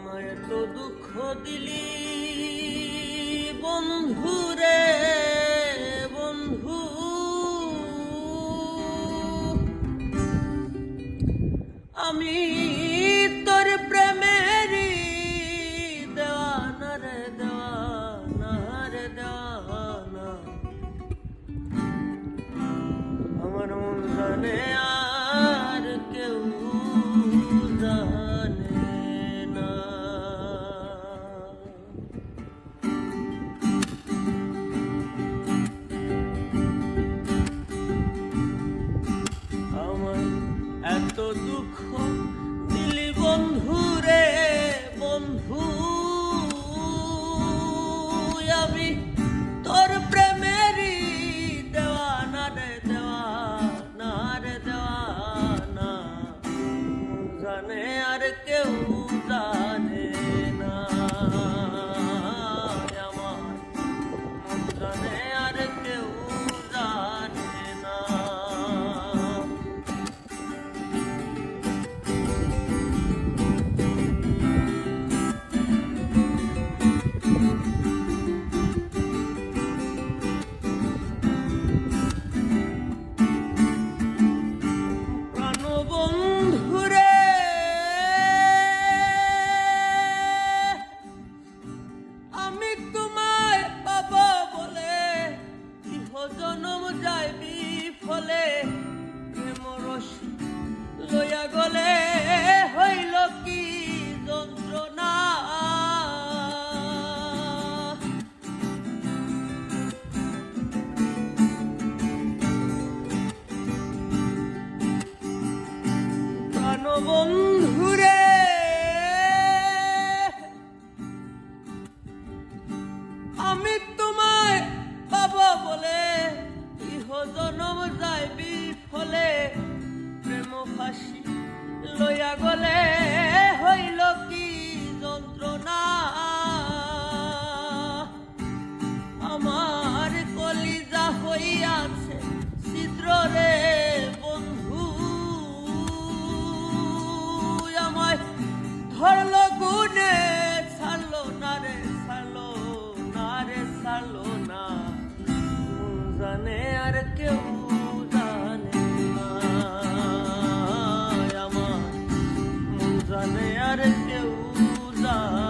আমায় তো দুঃখ দিলি বন্ধু রে বন্ধু, আমি তোর প্রেমেরই দেওয়ানা রে দেওয়ানা রে দেওয়ানা। আমার মন জানে আর কেউ জানে না। আমার এত দুঃখ দিলি বন্ধু রে বন্ধু, আমি তোর প্রেমেরই দেওয়ানা রে দেওয়ানা রে দেওয়ানা। জানে আর কেউ জানে না, আমার জানে আর কেউ জানে না। জনম যাইবি ফলে প্রেমরস লইয়া গলে হইল কি যন্ত্রণা। প্রাণবন্ধু রে আমি তোমায় পাবো বলে জনম যাইবি ফলে প্রেম ফাঁসি লইয়া গলে হইল কি যন্ত্রণা। আমার কলিজা হইয়াছে ছিদ্র রে বন্ধু, আমায় ধরলো গুনে ছাড়লো না রে ছাড়লো না রে ছাড়লো না। জানে আর কেউ জানে না, আমার মন জানে আর কেউ জানে